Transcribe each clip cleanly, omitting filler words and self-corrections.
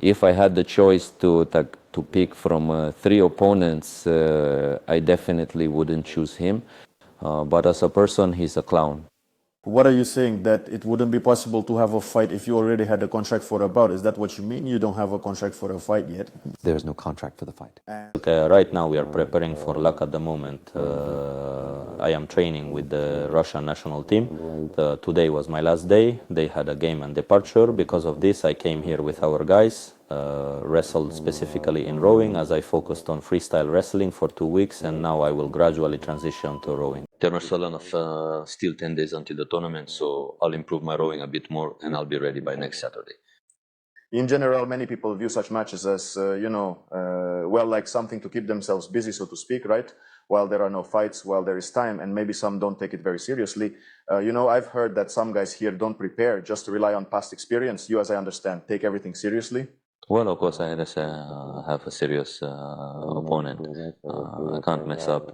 If I had the choice to pick from 3 opponents, I definitely wouldn't choose him. But as a person, he's a clown. What are you saying, that it wouldn't be possible to have a fight if you already had a contract for a bout? Is that what you mean? You don't have a contract for a fight yet? There is no contract for the fight. Right now we are preparing for luck at the moment. I am training with the Russian national team. Today was my last day. They had a game and departure. Because of this, I came here with our guys, wrestled specifically in rowing, as I focused on freestyle wrestling for 2 weeks, and now I will gradually transition to rowing. There's still 10 days until the tournament, so I'll improve my rowing a bit more and I'll be ready by next Saturday. In general, many people view such matches as, well, like something to keep themselves busy, so to speak, right? While there are no fights, while there is time, and maybe some don't take it very seriously. I've heard that some guys here don't prepare, just to rely on past experience. You, as I understand, take everything seriously? Well, of course, I have a serious opponent. I can't mess up.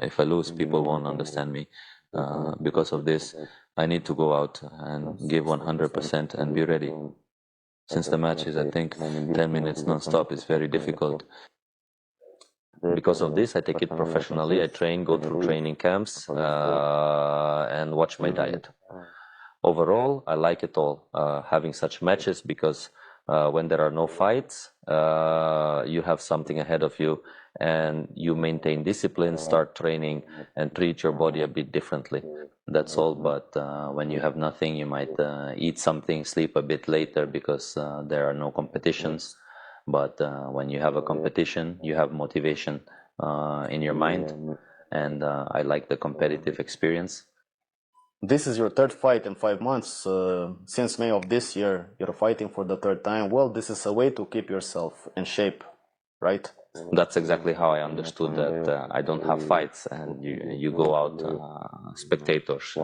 If I lose, people won't understand me. Because of this, I need to go out and give 100% and be ready. Since the match is, I think, 10 minutes non-stop, it's very difficult. Because of this, I take it professionally. I train, go through training camps, and watch my diet. Overall, I like it all, having such matches, because when there are no fights, you have something ahead of you, and you maintain discipline, start training, and treat your body a bit differently. That's all. But when you have nothing, you might eat something, sleep a bit later, because there are no competitions. But when you have a competition, you have motivation in your mind, and I like the competitive experience. This is your third fight in 5 months. Since May of this year, you're fighting for the third time. Well, this is a way to keep yourself in shape, right? That's exactly how I understood that I don't have fights, and you go out spectators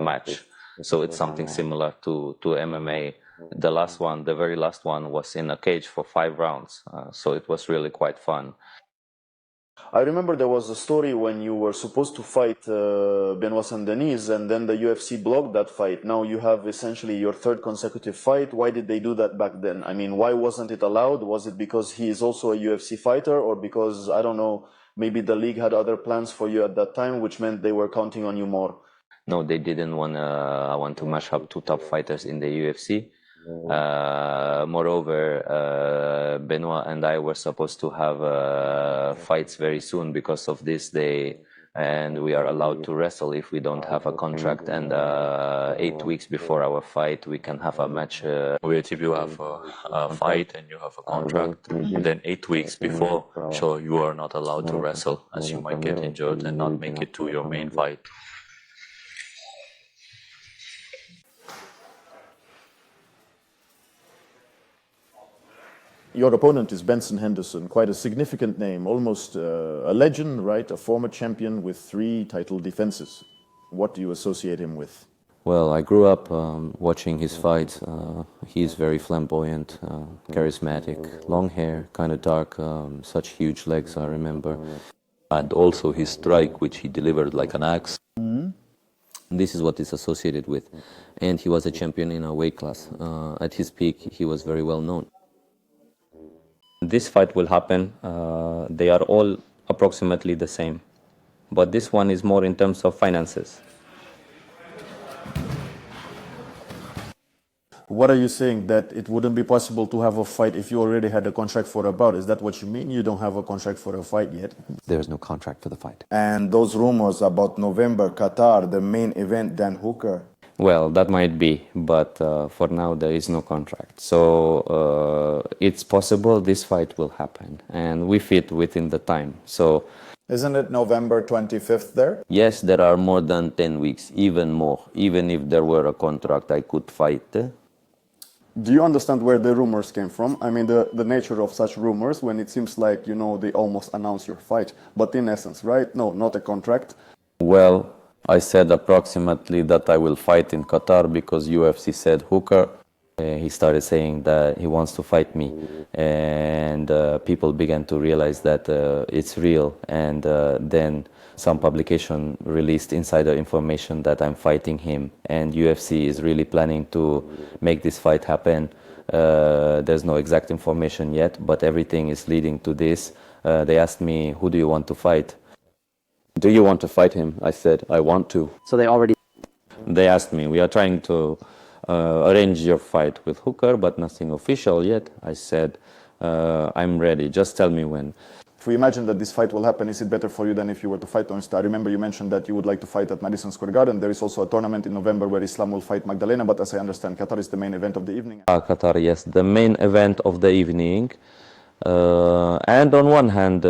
match. So it's something similar to MMA. The very last one was in a cage for 5 rounds. So it was really quite fun. I remember there was a story when you were supposed to fight Benoit Saint-Denis, and then the UFC blocked that fight. Now you have essentially your third consecutive fight. Why did they do that back then? I mean, why wasn't it allowed? Was it because he is also a UFC fighter, or because, I don't know, maybe the league had other plans for you at that time, which meant they were counting on you more? No, they didn't want to mash up 2 top fighters in the UFC. Moreover, Benoit and I were supposed to have fights very soon. Because of this, and we are allowed to wrestle if we don't have a contract, and 8 weeks before our fight we can have a match. If you have a fight and you have a contract, then 8 weeks before, so you are not allowed to wrestle, as you might get injured and not make it to your main fight. Your opponent is Benson Henderson, quite a significant name, almost a legend, right? A former champion with 3 title defenses. What do you associate him with? Well, I grew up watching his fights. He's very flamboyant, charismatic, long hair, kind of dark, such huge legs, I remember. And also his strike, which he delivered like an axe. This is what is associated with. And he was a champion in a weight class. At his peak, he was very well known. This fight will happen. They are all approximately the same. But this one is more in terms of finances. What are you saying, that it wouldn't be possible to have a fight if you already had a contract for a bout? Is that what you mean? You don't have a contract for a fight yet? There is no contract for the fight. And those rumors about November, Qatar, the main event, Dan Hooker? Well, that might be, but for now there is no contract. So it's possible this fight will happen, and we fit within the time. So, isn't it November 25th there? Yes, there are more than 10 weeks, even more. Even if there were a contract, I could fight. Do you understand where the rumors came from? I mean, the nature of such rumors, when it seems like, they almost announce your fight. But in essence, right? No, not a contract. Well, I said approximately that I will fight in Qatar because UFC said Hooker. He started saying that he wants to fight me, and people began to realize that it's real, and then some publication released insider information that I'm fighting him, and UFC is really planning to make this fight happen. There's no exact information yet, but everything is leading to this. They asked me, who do you want to fight? Do you want to fight him? I said, I want to. So they already... They asked me, we are trying to arrange your fight with Hooker, but nothing official yet. I said, I'm ready, just tell me when. If we imagine that this fight will happen, is it better for you than if you were to fight on Star? I remember you mentioned that you would like to fight at Madison Square Garden. There is also a tournament in November where Islam will fight Magdalena, but as I understand, Qatar is the main event of the evening. Qatar, yes, the main event of the evening. And on one hand,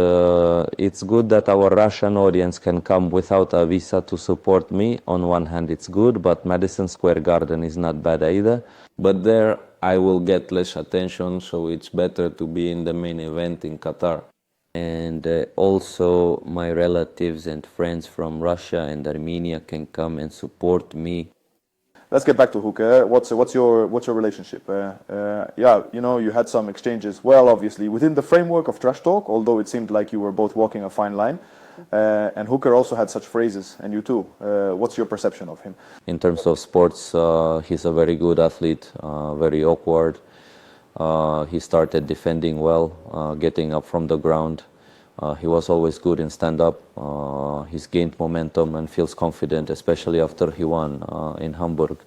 it's good that our Russian audience can come without a visa to support me. On one hand, it's good, but Madison Square Garden is not bad either. But there, I will get less attention, so it's better to be in the main event in Qatar. And also, my relatives and friends from Russia and Armenia can come and support me. Let's get back to Hooker. What's your relationship? Yeah, you know, you had some exchanges. Well, obviously within the framework of trash talk, although it seemed like you were both walking a fine line. And Hooker also had such phrases, and you too. What's your perception of him? In terms of sports, he's a very good athlete, very awkward. He started defending well, getting up from the ground. He was always good in stand-up. He's gained momentum and feels confident, especially after he won in Hamburg.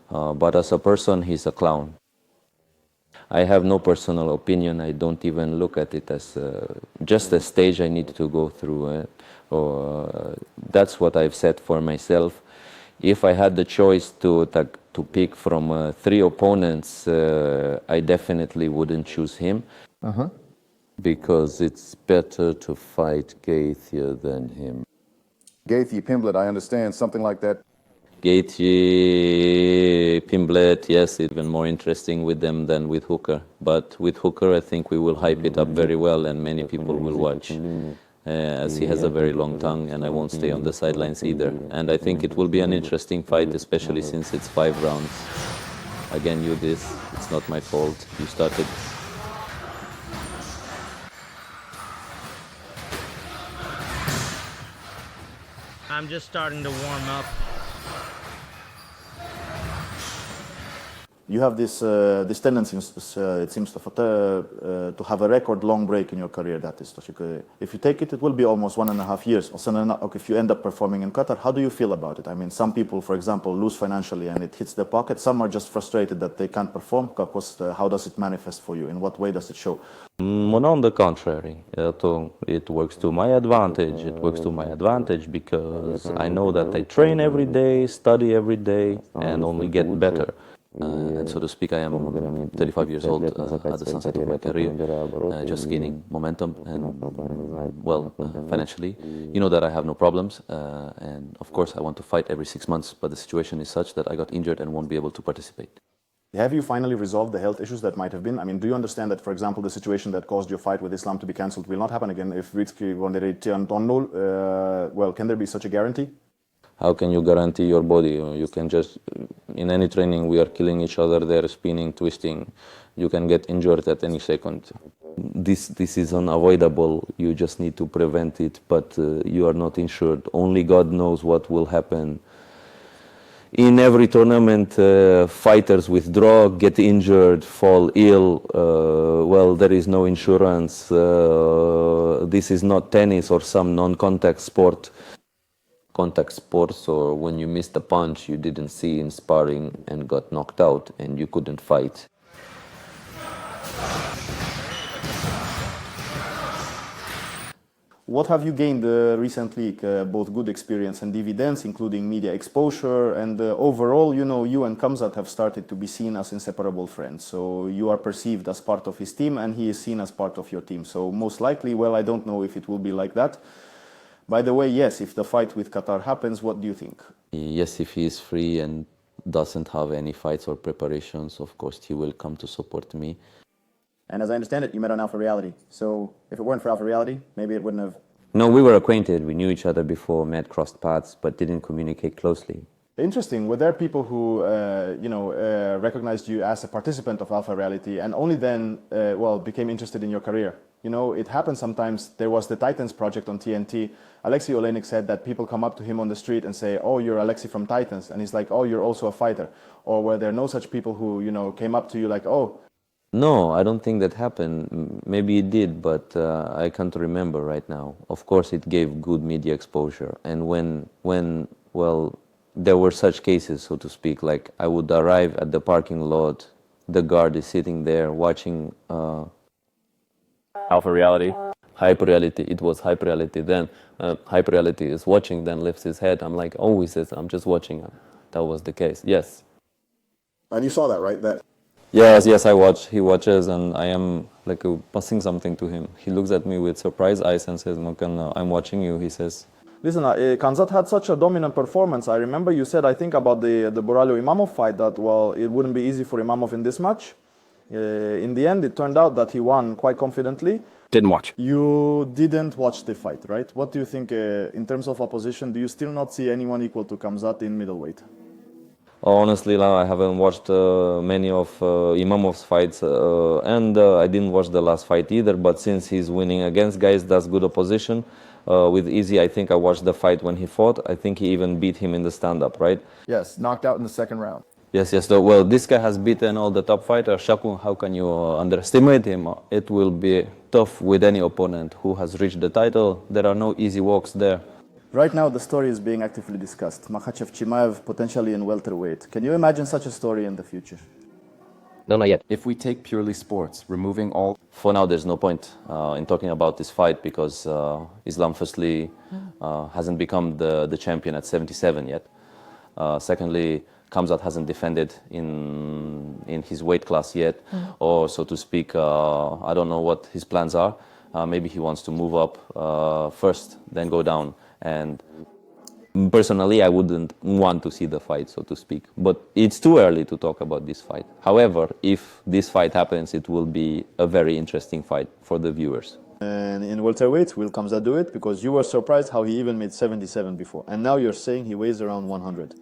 But as a person, he's a clown. I have no personal opinion. I don't even look at it as just a stage I need to go through. That's what I've said for myself. If I had the choice to pick from 3 opponents, I definitely wouldn't choose him. Because it's better to fight Gaethje than him. Gaethje, Pimblet, I understand, something like that. Gaethje, Pimblet, yes, even more interesting with them than with Hooker. But with Hooker, I think we will hype it up very well and many people will watch. As he has a very long tongue and I won't stay on the sidelines either. And I think it will be an interesting fight, especially since it's 5 rounds. Again, you this, it's not my fault. You started. I'm just starting to warm up. You have this tendency, it seems, to have a record-long break in your career. That is, if you take it, it will be almost 1.5 years. If you end up performing in Qatar, how do you feel about it? I mean, some people, for example, lose financially and it hits their pocket. Some are just frustrated that they can't perform. Of course, how does it manifest for you? In what way does it show? Well, on the contrary, it works to my advantage. It works to my advantage because I know that I train every day, study every day, and only get better. And so to speak, I am 35 years old at the sunset of my career, just gaining momentum and, well, financially. You know that I have no problems, and of course I want to fight every 6 months, but the situation is such that I got injured and won't be able to participate. Have you finally resolved the health issues that might have been? I mean, do you understand that, for example, the situation that caused your fight with Islam to be cancelled will not happen again if Ritski well, can there be such a guarantee? How can you guarantee your body? You can just, in any training, we are killing each other there, spinning, twisting. You can get injured at any second. This is unavoidable. You just need to prevent it, but you are not insured. Only God knows what will happen. In every tournament, fighters withdraw, get injured, fall ill. Well, there is no insurance. This is not tennis or some non-contact sport. Contact sports, or when you missed a punch you didn't see in sparring and got knocked out and you couldn't fight. What have you gained recently, both good experience and dividends, including media exposure, and overall, you know, you and Khamzat have started to be seen as inseparable friends. So you are perceived as part of his team and he is seen as part of your team. So most likely, well, I don't know if it will be like that. By the way, yes, if the fight with Qatar happens, what do you think? Yes, if he is free and doesn't have any fights or preparations, of course he will come to support me. And as I understand it, you met on Alpha Reality. So if it weren't for Alpha Reality, maybe it wouldn't have... No, we were acquainted. We knew each other before, met, crossed paths, but didn't communicate closely. Interesting. Were there people who, recognized you as a participant of Alpha Reality and only then, became interested in your career? You know, it happens sometimes. There was the Titans project on TNT. Alexei Oleinik said that people come up to him on the street and say, oh, you're Alexei from Titans. And he's like, oh, you're also a fighter. Or were there no such people who, you know, came up to you like, oh. No, I don't think that happened. Maybe it did, but I can't remember right now. Of course, it gave good media exposure. And when well, there were such cases, so to speak, like I would arrive at the parking lot, the guard is sitting there watching Alpha Reality. Hyper Reality. It was Hyper Reality then. Hyper Reality is watching, then lifts his head. I'm like, oh, he says, I'm just watching. That was the case, yes. And you saw that, right? That. Yes, I watch. He watches, and I am like passing something to him. He looks at me with surprised eyes and says, Mokan, I'm watching you, he says. Listen, Khamzat had such a dominant performance. I remember you said, I think, about the Boralho-Imamov fight that, well, it wouldn't be easy for Imamov in this match. In the end, it turned out that he won quite confidently. Didn't watch. You didn't watch the fight, right? What do you think in terms of opposition? Do you still not see anyone equal to Khamzat in middleweight? Honestly, I haven't watched many of Imamov's fights, and I didn't watch the last fight either, but since he's winning against guys that's good opposition, with Izzy, I think I watched the fight when he fought. I think he even beat him in the stand-up, right? Yes, knocked out in the second round. Yes. Well, this guy has beaten all the top fighters. Shakun, how can you underestimate him? It will be tough with any opponent who has reached the title. There are no easy walks there. Right now, the story is being actively discussed. Makhachev Chimaev potentially in welterweight. Can you imagine such a story in the future? No, not yet. If we take purely sports, removing all... For now, there's no point in talking about this fight because Islam, firstly, hasn't become the champion at 77 yet. Secondly, Khamzat hasn't defended in his weight class yet, or so to speak, I don't know what his plans are. Maybe he wants to move up first, then go down. And personally, I wouldn't want to see the fight, so to speak. But it's too early to talk about this fight. However, if this fight happens, it will be a very interesting fight for the viewers. And in welterweight, will Khamzat do it? Because you were surprised how he even made 77 before. And now you're saying he weighs around 100.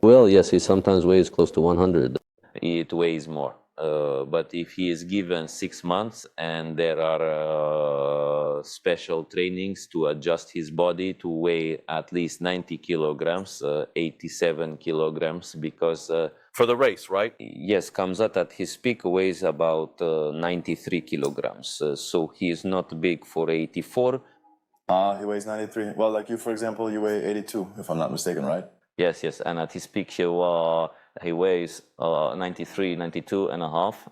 Well, yes, he sometimes weighs close to 100. It weighs more. But if he is given 6 months and there are special trainings to adjust his body to weigh at least 90 kilograms, 87 kilograms, because... For the race, right? Yes, Khamzat at his peak weighs about 93 kilograms. So he is not big for 84. He weighs 93. Well, like you, for example, you weigh 82, if I'm not mistaken, right? Yes, and at his peak he weighs 93, 92 and a half.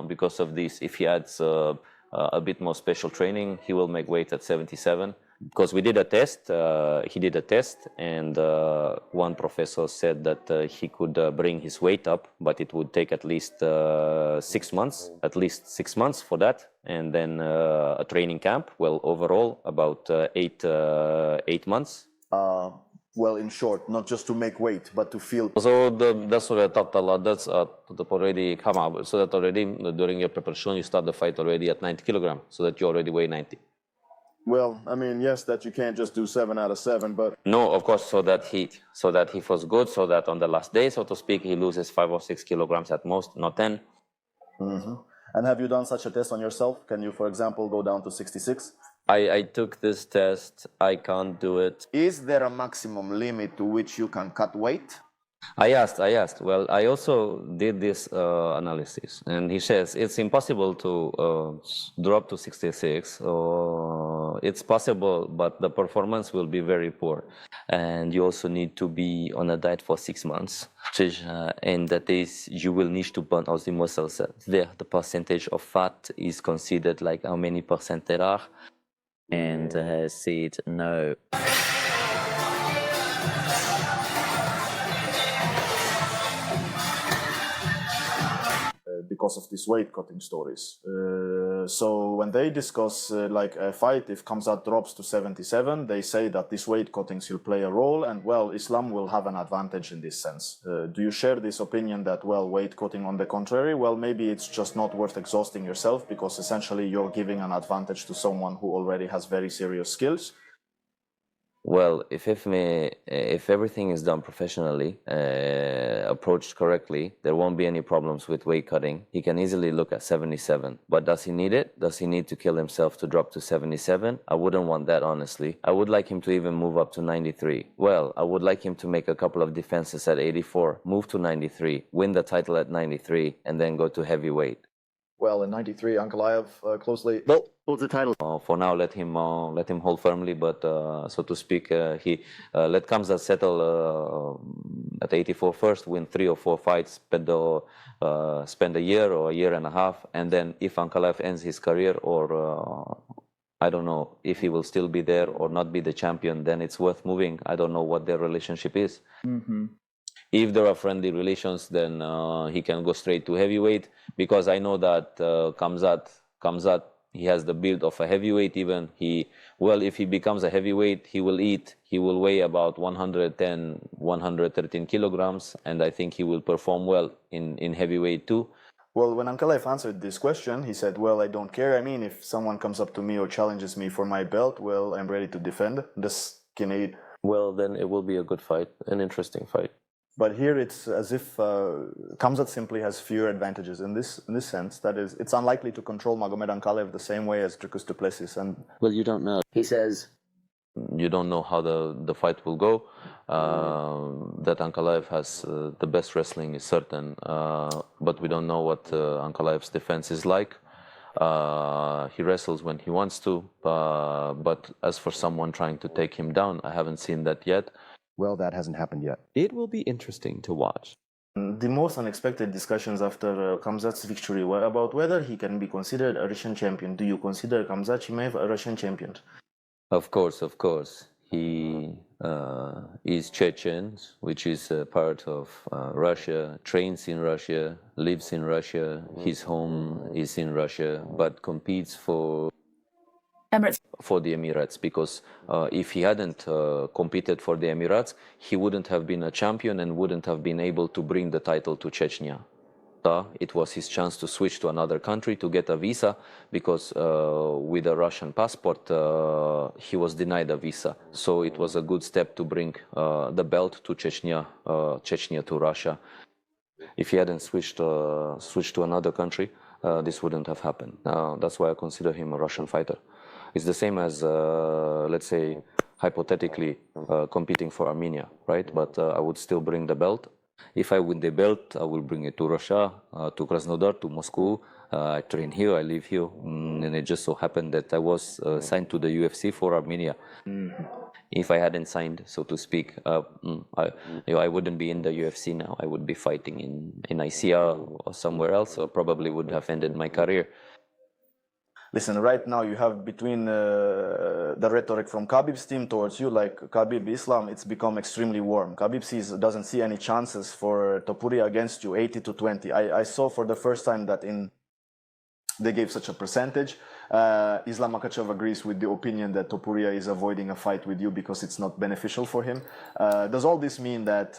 Because of this, if he adds a bit more special training, he will make weight at 77. Because we did a test, he did a test, and one professor said that he could bring his weight up, but it would take at least 6 months, for that, and then a training camp. Well, overall, about 8 months. Well, in short, not just to make weight, but to feel... So that's what I thought a lot. That's already come out. So that already during your preparation, you start the fight already at 90 kilograms, so that you already weigh 90. Well, I mean, yes, that you can't just do 7 out of 7, but... No, of course, so that he feels good, so that on the last day, so to speak, he loses 5 or 6 kilograms at most, not 10. Mm-hmm. And have you done such a test on yourself? Can you, for example, go down to 66? I took this test. I can't do it. Is there a maximum limit to which you can cut weight? I asked. Well, I also did this analysis, and he says it's impossible to drop to 66. It's possible, but the performance will be very poor. And you also need to be on a diet for 6 months. And that is, you will need to burn all the muscles. There, the percentage of fat is considered like how many percent there are. And said no. Because of these weight cutting stories. So when they discuss like a fight, if Khamzat drops to 77, they say that these weight cuttings will play a role, and well, Islam will have an advantage in this sense. Do you share this opinion that, well, weight cutting on the contrary, well, maybe it's just not worth exhausting yourself because essentially you're giving an advantage to someone who already has very serious skills? Well, if everything is done professionally, approached correctly, there won't be any problems with weight cutting. He can easily look at 77. But does he need it? Does he need to kill himself to drop to 77? I wouldn't want that, honestly. I would like him to even move up to 93. Well, I would like him to make a couple of defenses at 84, move to 93, win the title at 93, and then go to heavyweight. Well, in 93, Ankalaev closely holds the title. For now, let him hold firmly, but so to speak, he let Khamzat settle at 84 first, win 3 or 4 fights, spend a year or a year and a half, and then if Ankalaev ends his career, or I don't know if he will still be there or not be the champion, then it's worth moving. I don't know what their relationship is. Mm-hmm. If there are friendly relations, then he can go straight to heavyweight, because I know that Khamzat, he has the build of a heavyweight. Even if he becomes a heavyweight, he will weigh about 110, 113 kilograms, and I think he will perform well in heavyweight too. Well, when Ankalaev answered this question, he said, well, I don't care. I mean, if someone comes up to me or challenges me for my belt, well, I'm ready to defend this Canadian. Well, then it will be a good fight, an interesting fight. But here it's as if Khamzat simply has fewer advantages in this sense. That is, it's unlikely to control Magomed Ankalaev the same way as Dricus du Plessis. And well, you don't know. He says, you don't know how the fight will go. That Ankalaev has the best wrestling is certain, but we don't know what Ankalaev's defense is like. He wrestles when he wants to, but as for someone trying to take him down, I haven't seen that yet. Well, that hasn't happened yet. It will be interesting to watch. The most unexpected discussions after Khamzat's victory were about whether he can be considered a Russian champion. Do you consider Khamzat Chimaev a Russian champion? Of course. He is Chechen, which is part of Russia, trains in Russia, lives in Russia, his home is in Russia, but competes for the Emirates, because if he hadn't competed for the Emirates, he wouldn't have been a champion and wouldn't have been able to bring the title to Chechnya. It was his chance to switch to another country to get a visa, because with a Russian passport he was denied a visa. So it was a good step to bring the belt to Chechnya to Russia. If he hadn't switched to another country, this wouldn't have happened. That's why I consider him a Russian fighter. It's the same as, let's say, hypothetically competing for Armenia, right? But I would still bring the belt. If I win the belt, I will bring it to Russia, to Krasnodar, to Moscow. I train here, I live here, and it just so happened that I was signed to the UFC for Armenia. If I hadn't signed, so to speak, I wouldn't be in the UFC now. I would be fighting in ICR or somewhere else, or probably would have ended my career. Listen, right now you have between the rhetoric from Khabib's team towards you, like Khabib, Islam, it's become extremely warm. Khabib doesn't see any chances for Topuria against you, 80-20. I saw for the first time that they gave such a percentage. Islam Makhachev agrees with the opinion that Topuria is avoiding a fight with you because it's not beneficial for him. Does all this mean that,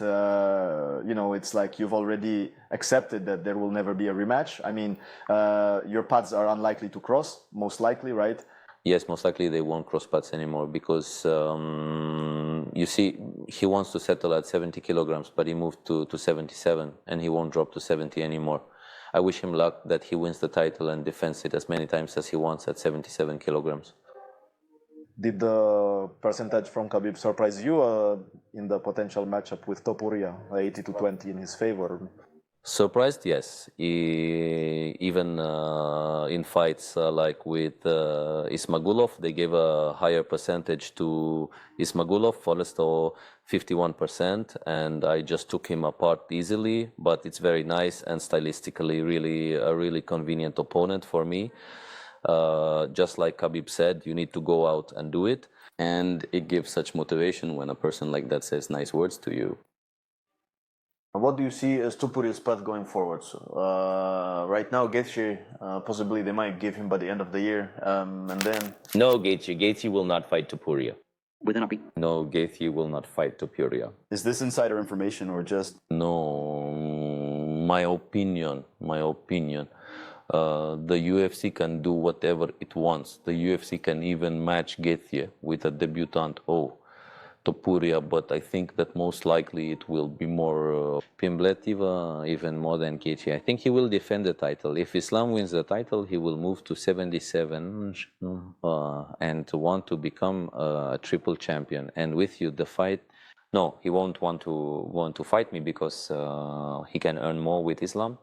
it's like you've already accepted that there will never be a rematch? I mean, your paths are unlikely to cross, most likely, right? Yes, most likely they won't cross paths anymore, because you see, he wants to settle at 70 kilograms, but he moved to 77, and he won't drop to 70 anymore. I wish him luck that he wins the title and defends it as many times as he wants at 77 kilograms. Did the percentage from Khabib surprise you in the potential matchup with Topuria, 80-20 in his favor? Surprised, yes. Even in fights like with Ismagulov, they gave a higher percentage to Ismagulov, Foresto 51%, and I just took him apart easily, but it's very nice and stylistically really a really convenient opponent for me. Just like Khabib said, you need to go out and do it, and it gives such motivation when a person like that says nice words to you. What do you see as Topuria's path going forward? Right now, Gaethje, possibly they might give him by the end of the year, and then... No, Gaethje will not fight Topuria. No, Gaethje will not fight Topuria. Is this insider information or just... No, my opinion. The UFC can do whatever it wants. The UFC can even match Gaethje with a debutant. Topuria, but I think that most likely it will be more Pimbletiva, even more than Kechi. I think he will defend the title. If Islam wins the title, he will move to 77 and want to become a triple champion. And with you, the fight. No, he won't want to fight me because he can earn more with Islam.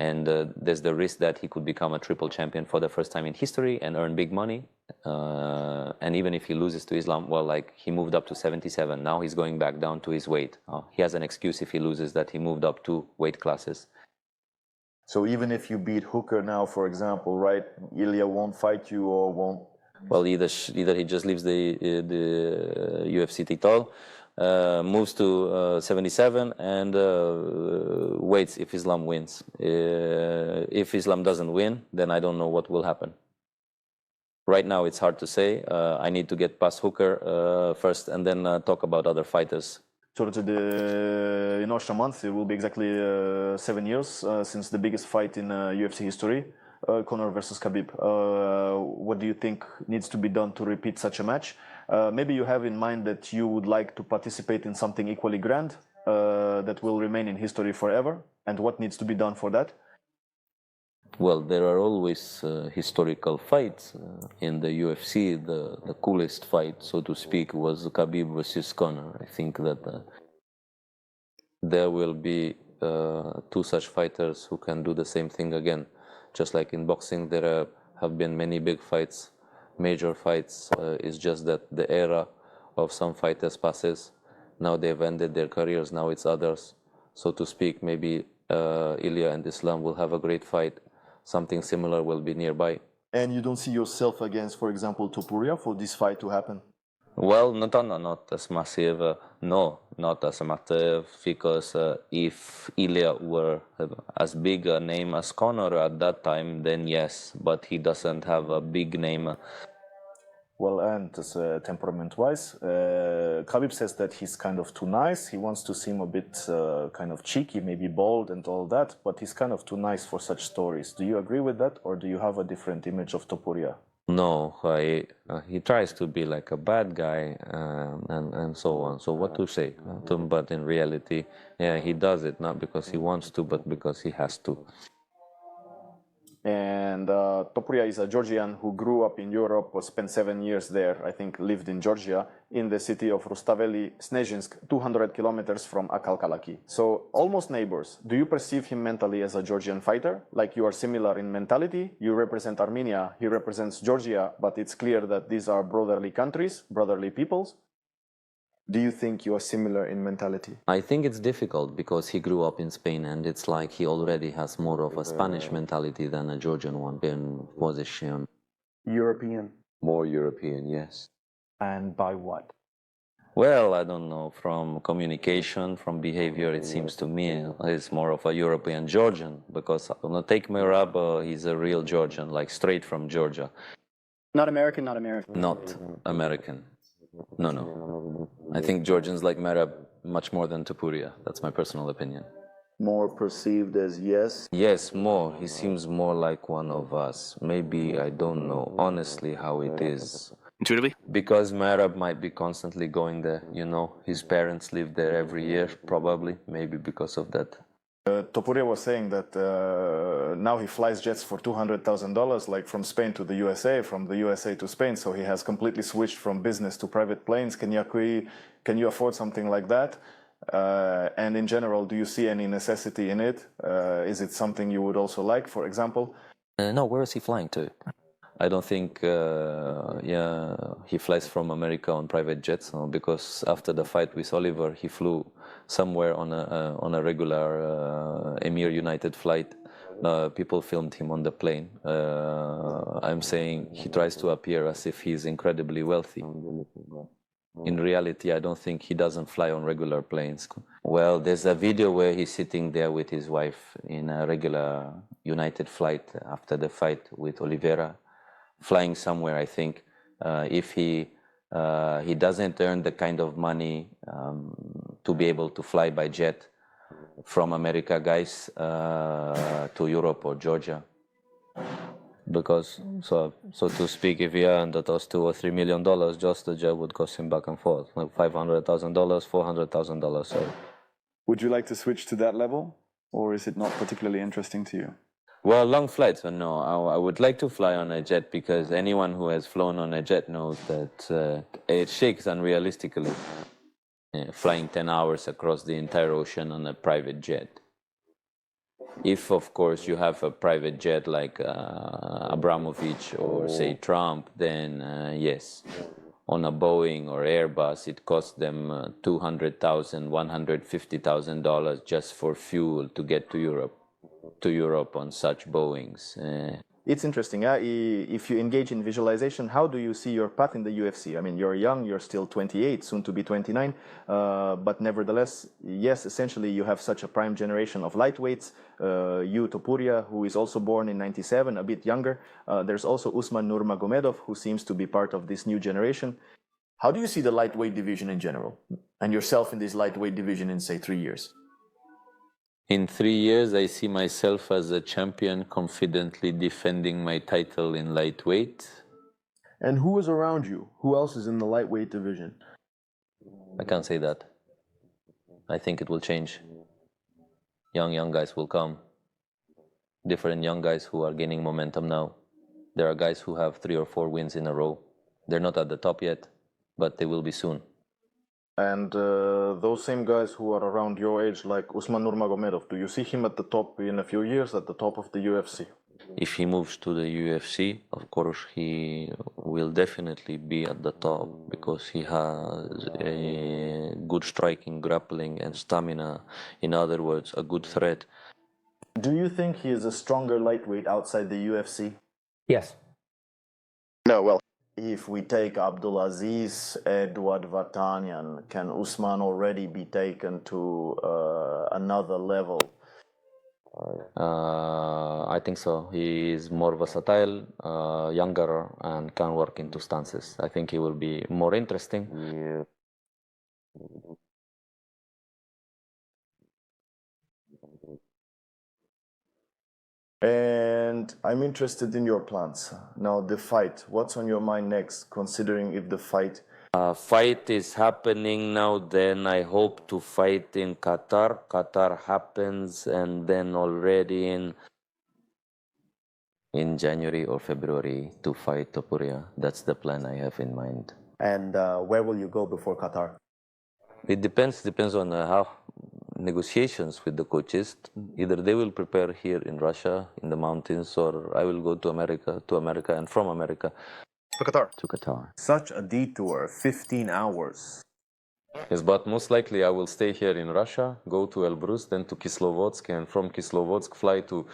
And there's the risk that he could become a triple champion for the first time in history and earn big money. And even if he loses to Islam, well, like he moved up to 77. Now he's going back down to his weight. He has an excuse if he loses that he moved up 2 weight classes. So even if you beat Hooker now, for example, right, Ilya won't fight you or won't... Well, either he just leaves the UFC title, moves to 77 and waits if Islam wins. If Islam doesn't win, then I don't know what will happen. Right now, it's hard to say. I need to get past Hooker first and then talk about other fighters. So in a month, it will be exactly 7 years since the biggest fight in UFC history, Conor versus Khabib. What do you think needs to be done to repeat such a match? Maybe you have in mind that you would like to participate in something equally grand that will remain in history forever. And what needs to be done for that? Well, there are always historical fights in the UFC. The coolest fight, so to speak, was Khabib versus Conor. I think that there will be 2 such fighters who can do the same thing again. Just like in boxing, there have been many big fights, major fights. It's just that the era of some fighters passes. Now they've ended their careers, now it's others. So to speak, maybe Ilya and Islam will have a great fight. Something similar will be nearby. And you don't see yourself against, for example, Topuria for this fight to happen? Well, not as massive. No, not as massive, because if Ilya were as big a name as Conor at that time, then yes, but he doesn't have a big name. Well, and temperament-wise, Khabib says that he's kind of too nice. He wants to seem a bit kind of cheeky, maybe bold and all that, but he's kind of too nice for such stories. Do you agree with that, or do you have a different image of Topuria? No, he tries to be like a bad guy and so on. So what to say? But in reality, yeah, he does it not because he wants to, but because he has to. And Topuria is a Georgian who grew up in Europe, spent 7 years there, I think lived in Georgia, in the city of Rustaveli, Snezhinsk, 200 kilometers from Akalkalaki. So almost neighbors. Do you perceive him mentally as a Georgian fighter? Like you are similar in mentality? You represent Armenia, he represents Georgia, but it's clear that these are brotherly countries, brotherly peoples. Do you think you are similar in mentality? I think it's difficult because he grew up in Spain and it's like he already has more of a Spanish mentality than a Georgian one in position. European. More European, yes. And by what? Well, I don't know, from communication, from behavior, it seems to me he's more of a European Georgian because take Merab, he's a real Georgian, like straight from Georgia. Not American, not American. Not American. No. I think Georgians like Merab much more than Topuria. That's my personal opinion. More perceived as yes? Yes, more. He seems more like one of us. Maybe, I don't know honestly how it is. Intuitively? Because Merab might be constantly going there, you know. His parents live there every year, probably. Maybe because of that. Topuria was saying that now he flies jets for $200,000, like from Spain to the USA, from the USA to Spain. So he has completely switched from business to private planes. Can you afford something like that? And in general, do you see any necessity in it? Is it something you would also like, for example? No, where is he flying to? I don't think, he flies from America on private jets, because after the fight with Oliver, he flew somewhere on a regular Emir United flight. People filmed him on the plane. I'm saying he tries to appear as if he's incredibly wealthy. In reality, I don't think he doesn't fly on regular planes. Well, there's a video where he's sitting there with his wife in a regular United flight after the fight with Oliveira, flying somewhere, I think. If he doesn't earn the kind of money to be able to fly by jet from America, guys, to Europe or Georgia, because so to speak, if he earned those $2 or $3 million, just the jet would cost him back and forth, like $500,000, $400,000. So, Would you like to switch to that level, or is it not particularly interesting to you? well, long flights, but no, I would like to fly on a jet because anyone who has flown on a jet knows that it shakes unrealistically. Flying 10 hours across the entire ocean on a private jet. If, of course, you have a private jet like Abramovich or, say, Trump, then yes. On a Boeing or Airbus, it costs them $200,000, $150,000 just for fuel to get to Europe on such Boeings. It's interesting. If you engage in visualization, how do you see your path in the UFC? I mean, you're young, you're still 28, soon to be 29, but nevertheless, yes, essentially you have such a prime generation of lightweights. You, Topuria, who is also born in 97, a bit younger. There's also Usman Nurmagomedov, who seems to be part of this new generation. How do you see the lightweight division in general, and yourself in this lightweight division in, say, 3 years? In 3 years, I see myself as a champion, confidently defending my title in lightweight. And who is around you? Who else is in the lightweight division? I can't say that. I think it will change. Young guys will come. Different young guys who are gaining momentum now. There are guys who have 3 or 4 wins in a row. They're not at the top yet, but they will be soon. And those same guys who are around your age, like Usman Nurmagomedov, do you see him at the top in a few years, at the top of the UFC? If he moves to the UFC, of course, he will definitely be at the top because he has a good striking, grappling, and stamina. In other words, a good threat. Do you think he is a stronger lightweight outside the UFC? Yes. No, well, if we take Abdulaziz, Edward Vartanian, can Usman already be taken to another level? I think so. He is more versatile, younger, and can work into stances. I think he will be more interesting. And I'm interested in your plans. Now, the fight. What's on your mind next, considering if the fight... Fight is happening now, then I hope to fight in Qatar. Qatar happens, and then already in January or February to fight Topuria. That's the plan I have in mind. And where will you go before Qatar? It depends on how negotiations with the coaches. Either they will prepare here in Russia, in the mountains, or I will go to America, and from America To Qatar. to Qatar. Such a detour, 15 hours. Yes, but most likely I will stay here in Russia, go to Elbrus, then to Kislovodsk, and from Kislovodsk fly to